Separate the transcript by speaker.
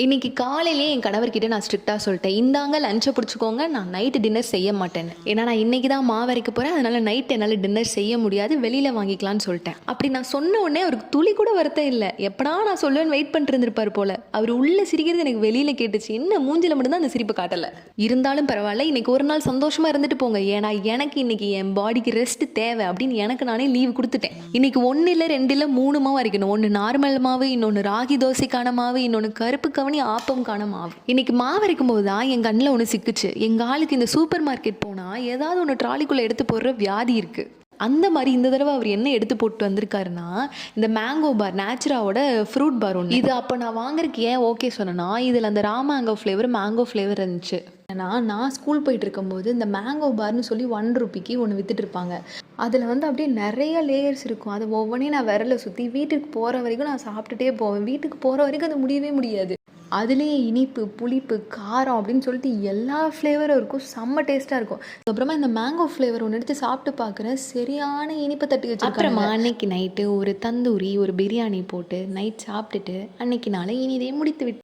Speaker 1: இன்னைக்கு காலையிலேயே என் கணவர்கிட்ட நான் ஸ்ட்ரிக்டாக சொல்லிட்டேன், இந்தாங்க லஞ்சை பிடிச்சிக்கோங்க, நான் நைட்டு டின்னர் செய்ய மாட்டேன்னு. ஏன்னா நான் இன்னைக்கு தான் மாவு அரைக்க போகிறேன், அதனால நைட் என்னால் டின்னர் செய்ய முடியாது, வெளியில் வாங்கிக்கலான்னு சொல்லிட்டேன். அப்படி நான் சொன்ன உடனே அவருக்கு துளி கூட வருத்தம் இல்லை. எப்படா நான் சொல்லுவேன்னு வெயிட் பண்ணிட்டு இருந்திருப்பார் போல. அவர் உள்ள சிரிக்கிறது எனக்கு வெளியில் கேட்டுச்சு. என்ன மூஞ்சில மட்டும்தான் அந்த சிரிப்பு காட்டலை. இருந்தாலும் பரவாயில்ல, இன்னைக்கு ஒரு நாள் சந்தோஷமா இருந்துட்டு போங்க. ஏன்னா எனக்கு இன்னைக்கு என் பாடிக்கு ரெஸ்ட் தேவை அப்படின்னு எனக்கு நானே லீவ் கொடுத்துட்டேன். இன்னைக்கு 1 இல்லை 2 இல்லை 3 மாவு அரைக்கணும். 1 நார்மல் மாவு, இன்னொன்று ராகி தோசைக்கான மாவு, இன்னொன்று கருப்பு கவனி ஆப்பம்கான மாவு. இன்னைக்கு மாவு அரைக்கும் போது தான் என் கண்ணில் ஒன்று சிக்குச்சு. எங்க ஆளுக்கு இந்த சூப்பர் மார்க்கெட் போனா ஏதாவது ஒன்று ட்ராலிக்குள்ள எடுத்து போடுற வியாதி இருக்கு. அந்த மாதிரி இந்த தடவை அவர் என்ன எடுத்து போட்டு வந்திருக்காருன்னா, இந்த மேங்கோ பார், நேச்சுராவோட ஃப்ரூட் பார் ஒன்று. இது அப்போ நான் வாங்குறதுக்கு ஏன் ஓகே சொன்னேன்னா, இதில் அந்த மேங்கோ ஃப்ளேவர் இருந்துச்சு. ஏன்னா நான் ஸ்கூல் போயிட்டு இருக்கும்போது இந்த மேங்கோ பார்னு சொல்லி 1 ரூபிக்கு ஒன்று வித்துட்டு இருப்பாங்க. அதில் வந்து அப்படியே நிறைய லேயர்ஸ் இருக்கும். அதை ஒவ்வொன்றையும் நான் விரல சுற்றி வீட்டுக்கு போகிற வரைக்கும் நான் சாப்பிட்டுட்டே போவேன். வீட்டுக்கு போகிற வரைக்கும் அது முடியவே முடியாது. அதுலேயே இனிப்பு, புளிப்பு, காரம் அப்படின்னு சொல்லிட்டு எல்லா ஃப்ளேவரும் இருக்கும். செம்ம டேஸ்ட்டாக இருக்கும். அதுக்கப்புறமா இந்த மேங்கோ ஃப்ளேவர் ஒன்று எடுத்து சாப்பிட்டு பார்க்குறேன், சரியான இனிப்பை தட்டி வச்சிருக்காங்க. அப்புறமா அன்னைக்கு நைட்டு ஒரு தந்தூரி, ஒரு பிரியாணி போட்டு நைட் சாப்பிட்டுட்டு அன்னைக்கு நாளை இனிதே முடித்து விட்டு